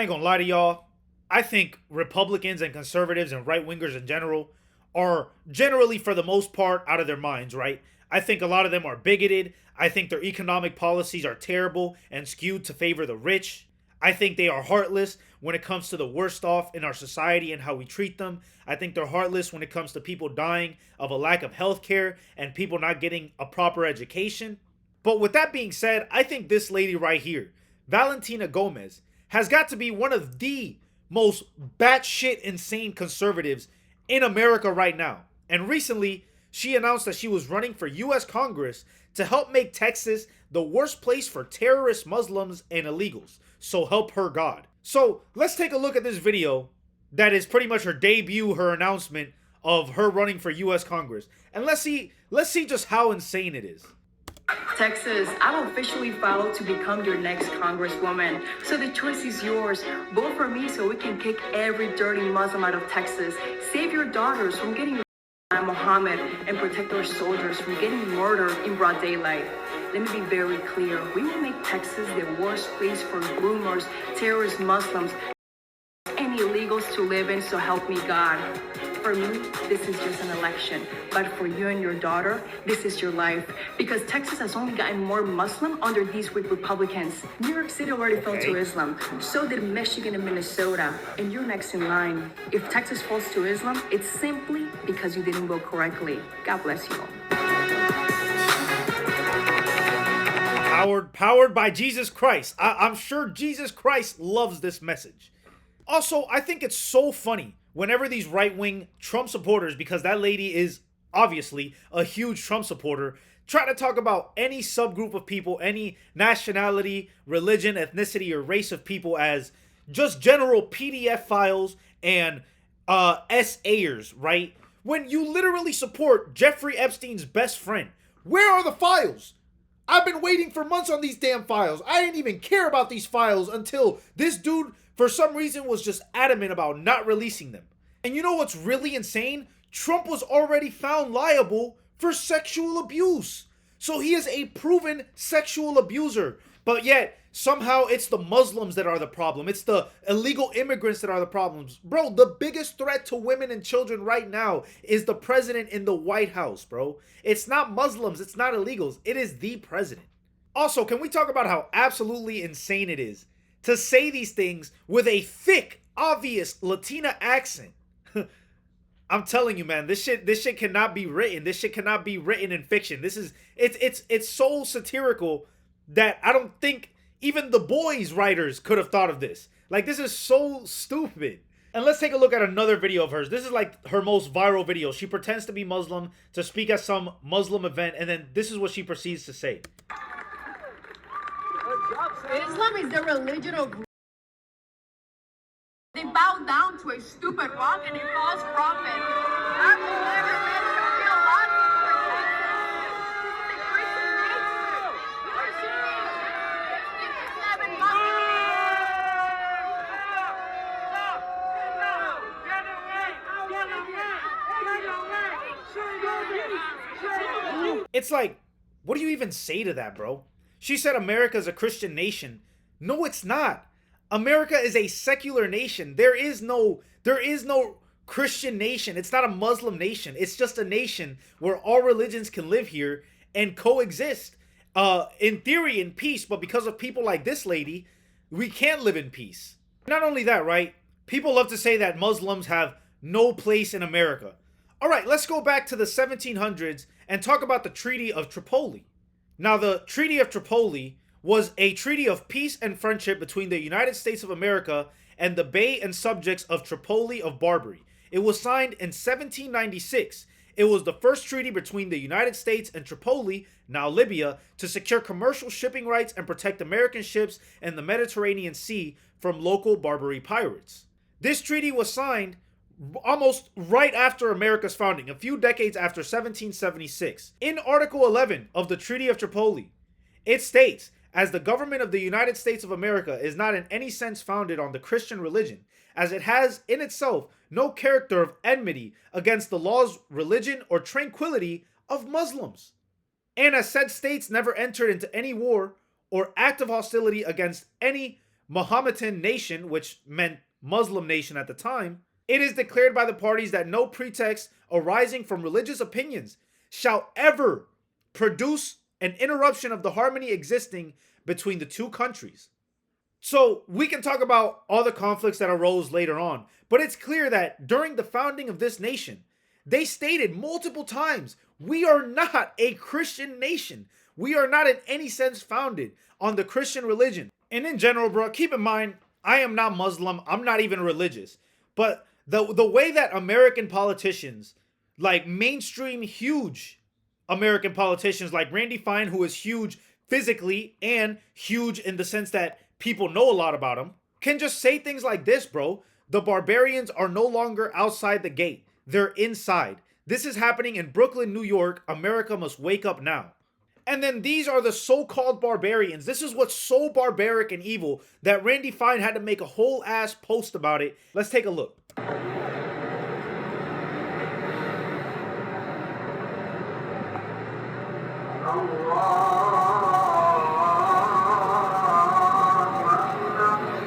I ain't gonna lie to y'all. I think Republicans and conservatives and right wingers in general are generally, for the most part, out of their minds, right? I think a lot of them are bigoted. I think their economic policies are terrible and skewed to favor the rich. I think they are heartless when it comes to the worst off in our society and how we treat them. I think they're heartless when it comes to people dying of a lack of health care and people not getting a proper education. But with that being said, I think this lady right here, Valentina Gomez, has got to be one of the most batshit insane conservatives in America right now. And recently, she announced that she was running for US Congress to help make Texas the worst place for terrorist Muslims and illegals. So help her God. So let's take a look at this video that is pretty much her debut, her announcement of her running for US Congress. And let's see just how insane it is. Texas, I've officially filed to become your next congresswoman. So the choice is yours. Vote for me so we can kick every dirty Muslim out of Texas. Save your daughters from getting by Muhammad and protect our soldiers from getting murdered in broad daylight. Let me be very clear. We will make Texas the worst place for groomers, terrorist Muslims, and illegals to live in, so help me God. For me, this is just an election. But for you and your daughter, this is your life. Because Texas has only gotten more Muslim under these weak Republicans. New York City already fell to Islam. So did Michigan and Minnesota. And you're next in line. If Texas falls to Islam, it's simply because you didn't vote correctly. God bless you all. Powered by Jesus Christ. I'm sure Jesus Christ loves this message. Also, I think it's so funny whenever these right-wing Trump supporters, because that lady is obviously a huge Trump supporter, try to talk about any subgroup of people, any nationality, religion, ethnicity, or race of people as just general PDF files and SAers, right? When you literally support Jeffrey Epstein's best friend. Where are the files? I've been waiting for months on these damn files. I didn't even care about these files until this dude, for some reason, was just adamant about not releasing them. And you know what's really insane? Trump was already found liable for sexual abuse. So he is a proven sexual abuser. But yet, somehow it's the Muslims that are the problem. It's the illegal immigrants that are the problems. Bro, the biggest threat to women and children right now is the president in the White House, bro. It's not Muslims. It's not illegals. It is the president. Also, can we talk about how absolutely insane it is to say these things with a thick, obvious Latina accent? I'm telling you, man, this shit cannot be written. This shit cannot be written in fiction. It's so satirical that I don't think even the Boys writers could have thought of this. Like, this is so stupid. And let's take a look at another video of hers. This is like her most viral video. She pretends to be Muslim to speak at some Muslim event, and then this is what she proceeds to say. Islam is the religion of... They bow down to a stupid rock and a false prophet. I will never let you be allowed to protect them. This is a Christian nation. Islam and Muslims. It's like, what do you even say to that, bro? She said America is a Christian nation. No, it's not. America is a secular nation. There is no Christian nation. It's not a Muslim nation. It's just a nation where all religions can live here and coexist. In theory, in peace, but because of people like this lady, we can't live in peace. Not only that, right? People love to say that Muslims have no place in America. All right, let's go back to the 1700s and talk about the Treaty of Tripoli. Now, the Treaty of Tripoli was a treaty of peace and friendship between the United States of America and the Bey and subjects of Tripoli of Barbary. It was signed in 1796. It was the first treaty between the United States and Tripoli, now Libya, to secure commercial shipping rights and protect American ships in the Mediterranean Sea from local Barbary pirates. This treaty was signed almost right after America's founding, a few decades after 1776. In Article 11 of the Treaty of Tripoli, it states, as the government of the United States of America is not in any sense founded on the Christian religion, as it has in itself no character of enmity against the laws, religion, or tranquility of Muslims. And as said states never entered into any war or act of hostility against any Mohammedan nation, which meant Muslim nation at the time, it is declared by the parties that no pretext arising from religious opinions shall ever produce an interruption of the harmony existing between the two countries. So we can talk about all the conflicts that arose later on, but it's clear that during the founding of this nation, they stated multiple times, we are not a Christian nation. We are not in any sense founded on the Christian religion. And in general, bro, keep in mind, I am not Muslim. I'm not even religious. But the way that American politicians, like mainstream huge American politicians like Randy Fine, who is huge physically and huge in the sense that people know a lot about him, can just say things like this, bro. The barbarians are no longer outside the gate. They're inside. This is happening in Brooklyn, New York. America must wake up now. And then these are the so-called barbarians. This is what's so barbaric and evil that Randy Fine had to make a whole ass post about it. Let's take a look.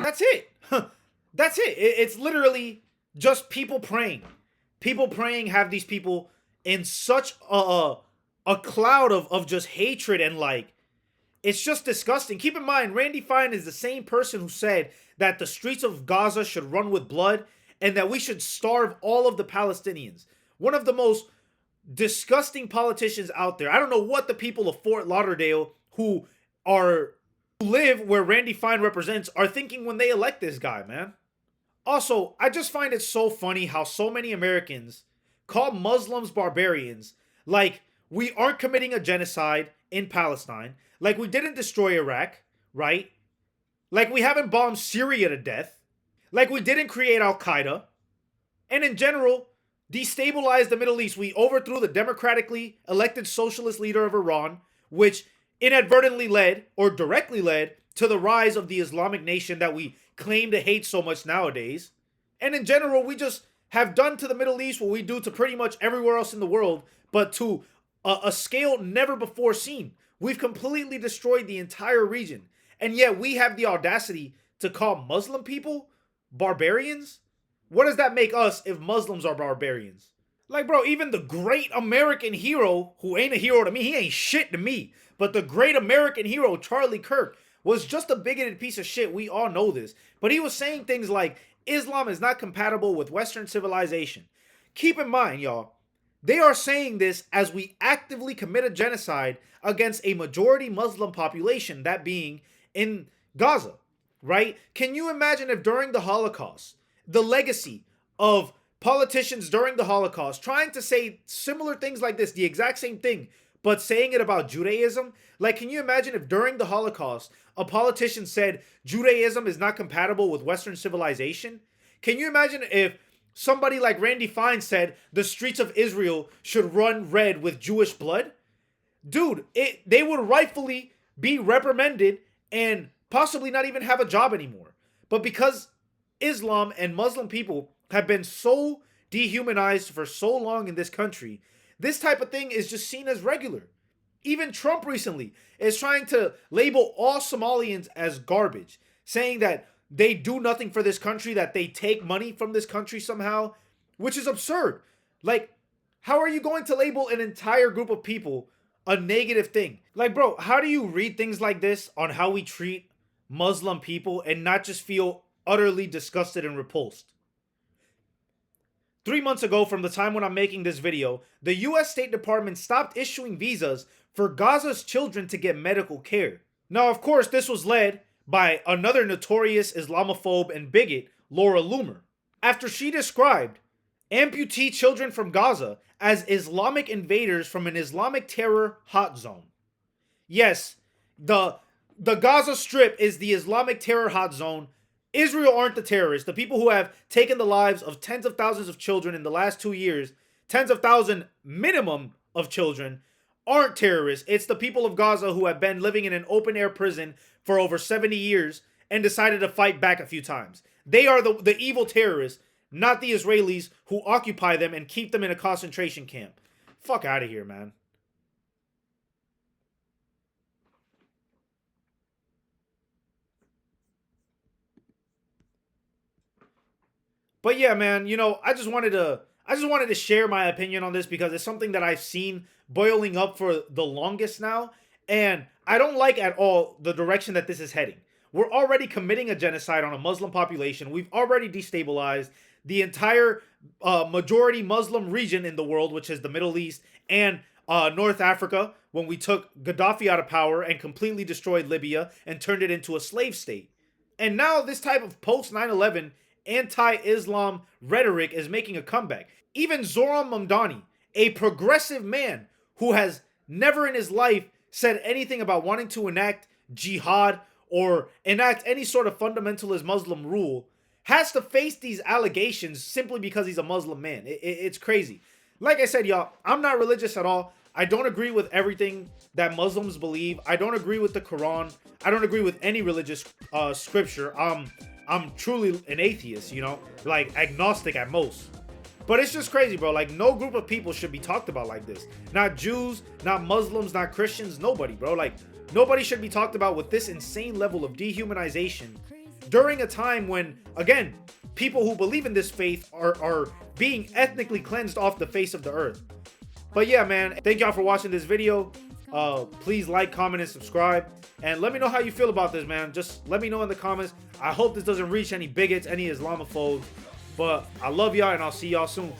That's it. That's it. It's literally just people praying. People praying have these people in such a cloud of just hatred and like, it's just disgusting. Keep in mind, Randy Fine is the same person who said that the streets of Gaza should run with blood and that we should starve all of the Palestinians. One of the most disgusting politicians out there. I don't know what the people of Fort Lauderdale who live where Randy Fine represents are thinking when they elect this guy, man. Also, I just find it so funny how so many Americans call Muslims barbarians, like we aren't committing a genocide in Palestine, like we didn't destroy Iraq, right? Like we haven't bombed Syria to death, like we didn't create Al-Qaeda, and in general, destabilize the Middle East. We overthrew the democratically elected socialist leader of Iran, which inadvertently led or directly led to the rise of the Islamic nation that we claim to hate so much nowadays. And in general, we just have done to the Middle East what we do to pretty much everywhere else in the world, but to a scale never before seen. We've completely destroyed the entire region. And yet we have the audacity to call Muslim people barbarians? What does that make us if Muslims are barbarians? Like, bro, even the great American hero, who ain't a hero to me, he ain't shit to me, but the great American hero, Charlie Kirk, was just a bigoted piece of shit. We all know this. But he was saying things like, Islam is not compatible with Western civilization. Keep in mind, y'all, they are saying this as we actively commit a genocide against a majority Muslim population, that being in Gaza, right? Can you imagine if during the Holocaust, the legacy of politicians during the Holocaust trying to say similar things like this, the exact same thing, but saying it about Judaism? Like, can you imagine if during the Holocaust, a politician said Judaism is not compatible with Western civilization? Can you imagine if somebody like Randy Fine said the streets of Israel should run red with Jewish blood? Dude, they would rightfully be reprimanded and possibly not even have a job anymore. But because Islam and Muslim people have been so dehumanized for so long in this country, this type of thing is just seen as regular. Even Trump recently is trying to label all Somalians as garbage, saying that they do nothing for this country, that they take money from this country somehow, which is absurd. Like, how are you going to label an entire group of people a negative thing? Like, bro, how do you read things like this on how we treat Muslim people and not just feel utterly disgusted and repulsed? 3 months ago, from the time when I'm making this video, the US State Department stopped issuing visas for Gaza's children to get medical care. Now, of course, this was led by another notorious Islamophobe and bigot, Laura Loomer, after she described amputee children from Gaza as Islamic invaders from an Islamic terror hot zone. Yes, the Gaza Strip is the Islamic terror hot zone. Israel aren't the terrorists. The people who have taken the lives of tens of thousands of children in the last 2 years, tens of thousands minimum of children, aren't terrorists. It's the people of Gaza who have been living in an open-air prison for over 70 years and decided to fight back a few times. They are the evil terrorists, not the Israelis who occupy them and keep them in a concentration camp. Fuck out of here, man. But yeah, man, I just wanted to share my opinion on this because it's something that I've seen boiling up for the longest now, and I don't like at all the direction that this is heading. We're already committing a genocide on a Muslim population. We've already destabilized the entire majority Muslim region in the world, which is the Middle East and North Africa, when we took Gaddafi out of power and completely destroyed Libya and turned it into a slave state. And now this type of post 9/11 anti-Islam rhetoric is making a comeback. Even Zoran Mamdani, a progressive man who has never in his life said anything about wanting to enact jihad or enact any sort of fundamentalist Muslim rule, has to face these allegations simply because he's a Muslim man. It's crazy. Like I said, y'all, I'm not religious at all. I don't agree with everything that Muslims believe. I don't agree with the Quran. I don't agree with any religious scripture. I'm truly an atheist, like agnostic at most. But it's just crazy, bro. Like, no group of people should be talked about like this. Not Jews, not Muslims, not Christians, nobody, bro. Like, nobody should be talked about with this insane level of dehumanization during a time when, again, people who believe in this faith are being ethnically cleansed off the face of the earth. But yeah, man, thank y'all for watching this video. Please like, comment, and subscribe. And let me know how you feel about this, man. Just let me know in the comments. I hope this doesn't reach any bigots, any Islamophobes. But I love y'all, and I'll see y'all soon.